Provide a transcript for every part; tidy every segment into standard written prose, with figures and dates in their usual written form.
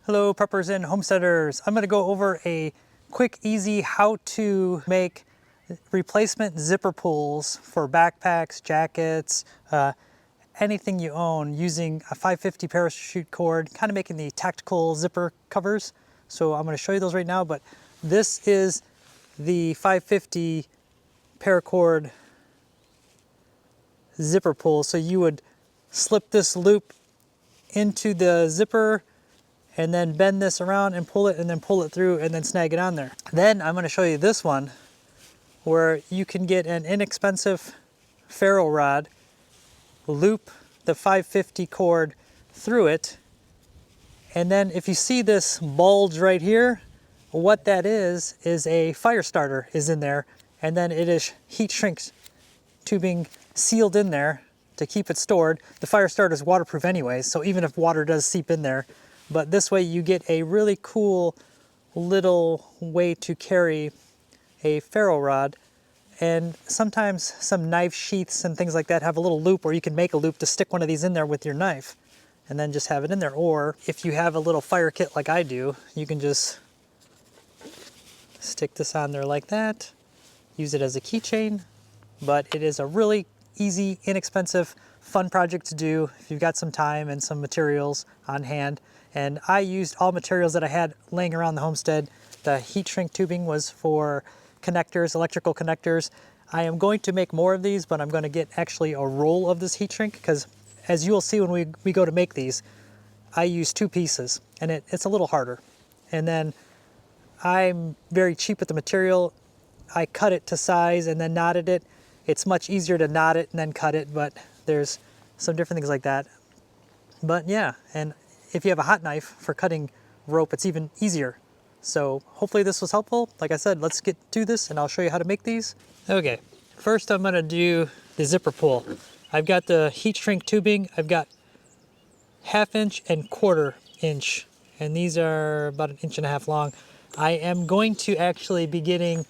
Hello preppers and homesteaders. I'm going to go over a quick, easy how to make replacement zipper pulls for backpacks, jackets, anything you own using a 550 parachute cord, kind of making the tactical zipper covers. So I'm going to show you those right now, but this is the 550 paracord zipper pull. So you would slip this loop into the zipper and then bend this around and pull it, and then pull it through and then snag it on there. Then I'm going to show you this one where you can get an inexpensive ferro rod, loop the 550 cord through it, and then if you see this bulge right here, what that is a fire starter is in there, and then it is heat shrink tubing sealed in there to keep it stored. The fire starter is waterproof anyways, so even if water does seep in there, but this way you get a really cool little way to carry a ferro rod. And sometimes some knife sheaths and things like that have a little loop, or you can make a loop to stick one of these in there with your knife and then just have it in there. Or if you have a little fire kit like I do, you can just stick this on there like that, use it as a keychain. But it is a really easy, inexpensive, fun project to do if you've got some time and some materials on hand. And I used all materials that I had laying around the homestead. The heat shrink tubing was for connectors, electrical connectors. I am going to make more of these, but I'm going to get actually a roll of this heat shrink, because as you will see when we go to make these, I use 2 pieces and it's a little harder. And then I'm very cheap with the material. I cut it to size and then knotted it. It's much easier to knot it and then cut it, but there's some different things like that. But yeah, and if you have a hot knife for cutting rope, it's even easier. So hopefully this was helpful. Like I said, let's get to this and I'll show you how to make these. Okay, first I'm gonna do the zipper pull. I've got the heat shrink tubing. I've got 1/2 inch and 1/4 inch, and these are about 1.5 inches long. I am going to actually be getting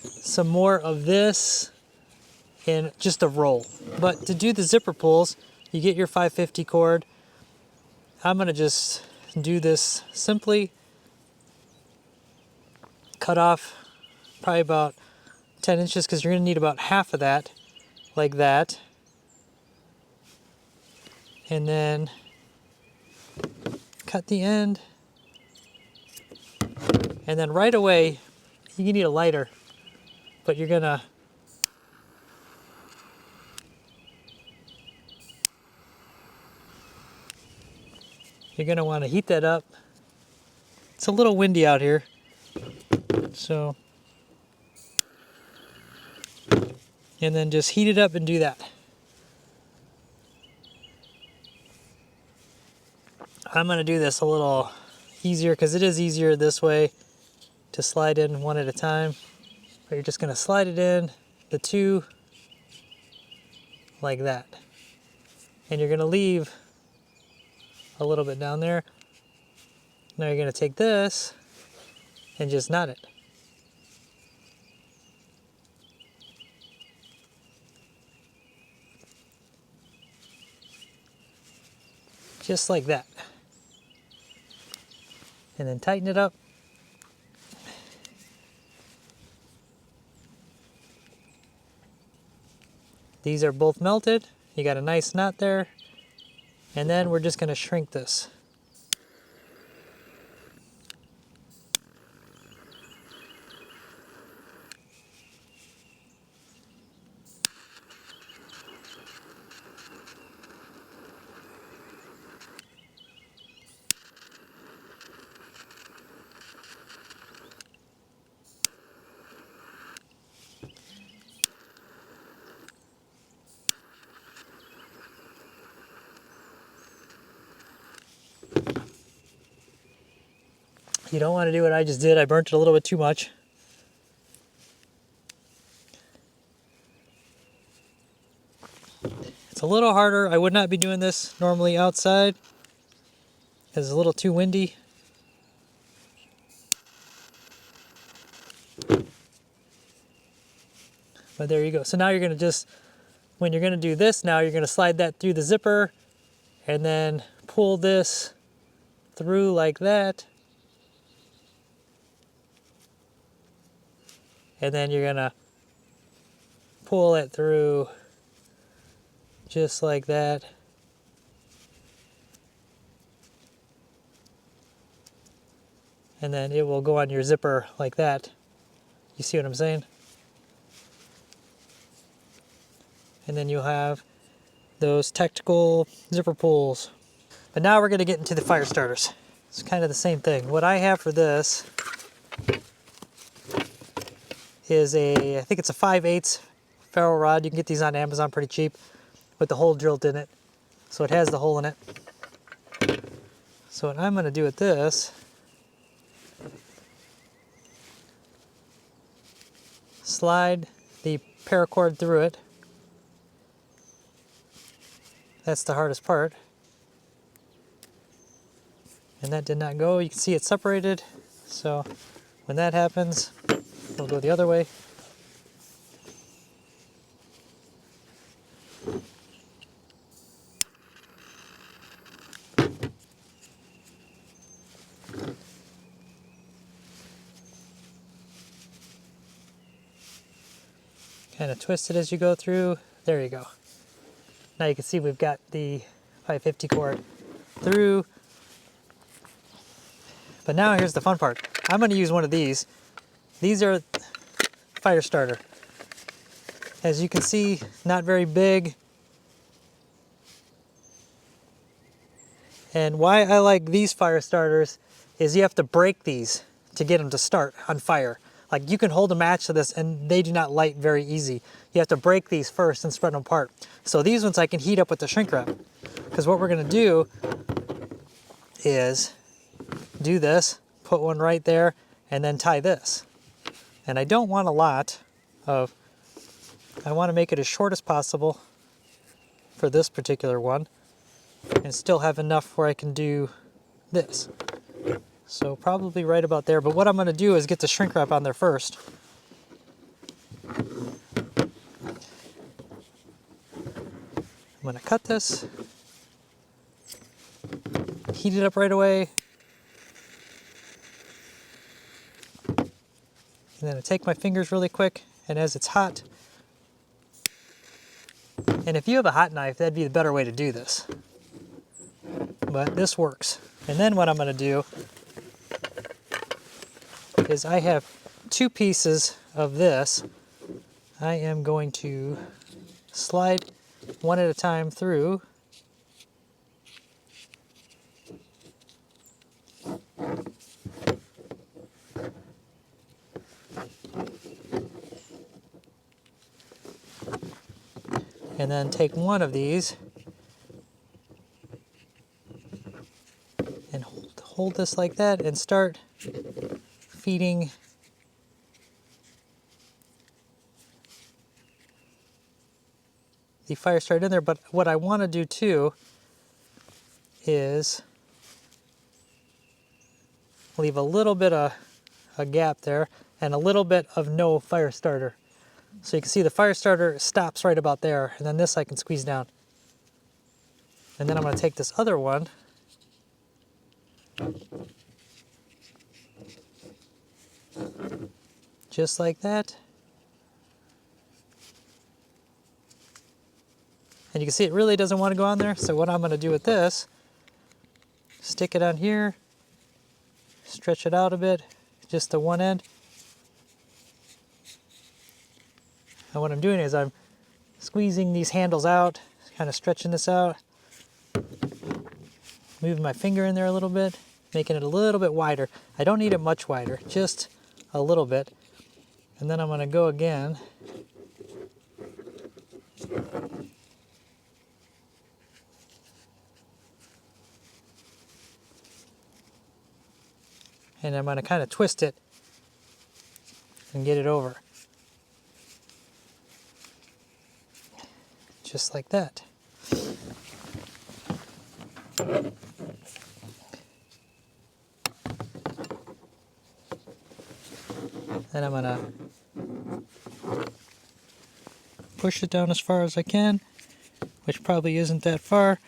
some more of this in just a roll. But to do the zipper pulls, you get your 550 cord. I'm gonna just do this simply. Cut off probably about 10 inches because you're gonna need about half of that, like that. And then cut the end. And then right away, you need a lighter, but you're gonna want to heat that up. It's a little windy out here, so, and then just heat it up and do that. I'm going to do this a little easier because it is easier this way to slide in one at a time. But you're just going to slide it in, the 2, like that. And you're going to leave a little bit down there. Now you're going to take this and just knot it. Just like that. And then tighten it up. These are both melted. You got a nice knot there. And then we're just going to shrink this. You don't want to do what I just did. I burnt it a little bit too much. It's a little harder. I would not be doing this normally outside because it's a little too windy. But there you go. So now you're going to just, when you're going to do this, now you're going to slide that through the zipper and then pull this through like that. And then you're gonna pull it through just like that. And then it will go on your zipper like that. You see what I'm saying? And then you'll have those tactical zipper pulls. But now we're going to get into the fire starters. It's kind of the same thing. What I have for this is I think it's a 5/8 Ferro rod. You can get these on Amazon pretty cheap with the hole drilled in it. So it has the hole in it. So what I'm going to do with this, slide the paracord through it. That's the hardest part. And that did not go. You can see it separated. So when that happens, we'll go the other way. Kind of twist it as you go through. There you go. Now you can see we've got the 550 cord through. But now here's the fun part. I'm going to use one of these. These are fire starter. As you can see, not very big. And why I like these fire starters is you have to break these to get them to start on fire. Like you can hold a match to this and they do not light very easy. You have to break these first and spread them apart. So these ones I can heat up with the shrink wrap. Because what we're going to do is do this, put one right there, and then tie this. And I don't want a lot of, I want to make it as short as possible for this particular one and still have enough where I can do this. So probably right about there, but what I'm going to do is get the shrink wrap on there first. I'm going to cut this, heat it up right away, and then I take my fingers really quick, and as it's hot, and if you have a hot knife, that'd be the better way to do this. But this works. And then what I'm going to do is I have 2 pieces of this. I am going to slide one at a time through. And then take one of these and hold this like that and start feeding the fire starter in there. But what I want to do too is leave a little bit of a gap there and a little bit of no fire starter. So you can see the fire starter stops right about there, and then this I can squeeze down. And then I'm going to take this other one just like that. And you can see it really doesn't want to go on there. So what I'm going to do with this, stick it on here, stretch it out a bit, just to one end. And what I'm doing is I'm squeezing these handles out, kind of stretching this out, moving my finger in there a little bit, making it a little bit wider. I don't need it much wider, just a little bit. And then I'm going to go again. And I'm going to kind of twist it and get it over. Just like that. Then I'm going to push it down as far as I can, which probably isn't that far.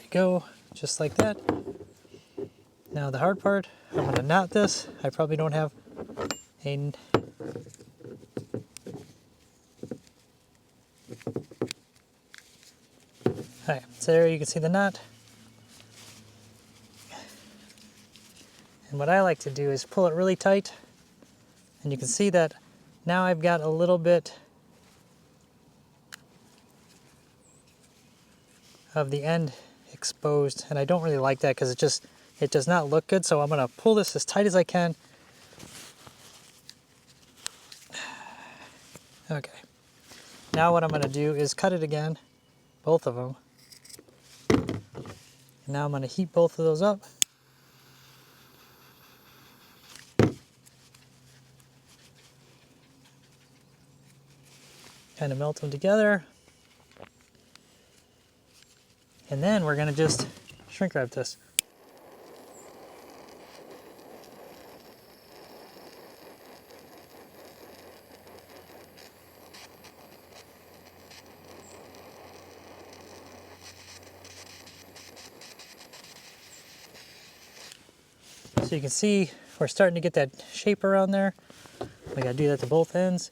we go, just like that. Now the hard part, I'm going to knot this. I probably don't have a... Alright, so there you can see the knot. And what I like to do is pull it really tight. And you can see that now I've got a little bit of the end exposed, and I don't really like that because it does not look good. So I'm going to pull this as tight as I can. Okay. Now what I'm going to do is cut it again, both of them. And now I'm going to heat both of those up. Kind of melt them together. And then we're going to just shrink wrap this. So you can see we're starting to get that shape around there. We got to do that to both ends.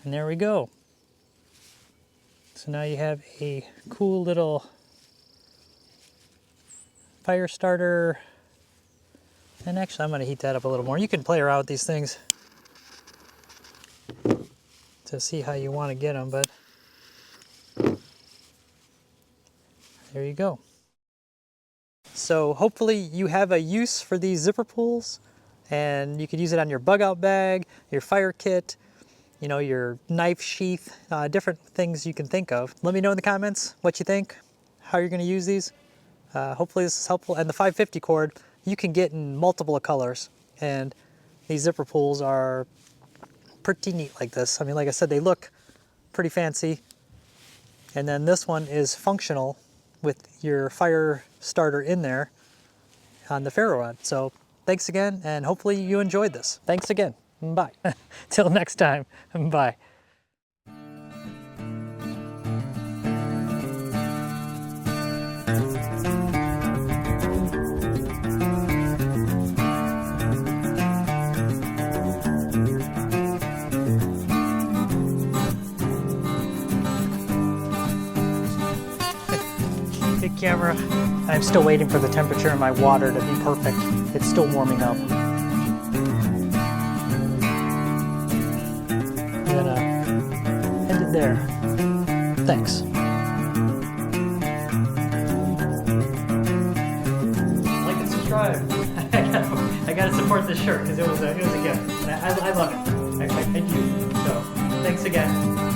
And there we go. So now you have a cool little fire starter. And actually I'm going to heat that up a little more. You can play around with these things to see how you want to get them, but there you go. So hopefully you have a use for these zipper pulls, and you could use it on your bug out bag, your fire kit, you know, your knife sheath, different things you can think of. Let me know in the comments what you think, how you're going to use these. Hopefully this is helpful. And the 550 cord you can get in multiple colors, and these zipper pulls are pretty neat like this. I mean, like I said, they look pretty fancy. And then this one is functional with your fire starter in there on the Ferro rod. So thanks again, and hopefully you enjoyed this. Thanks again. Bye. Till next time. Bye. Big camera. I'm still waiting for the temperature in my water to be perfect. It's still warming up. I'm gonna end it there. Thanks. Like and subscribe. I gotta support this shirt because it was a gift. And I love it. I do. So thanks again.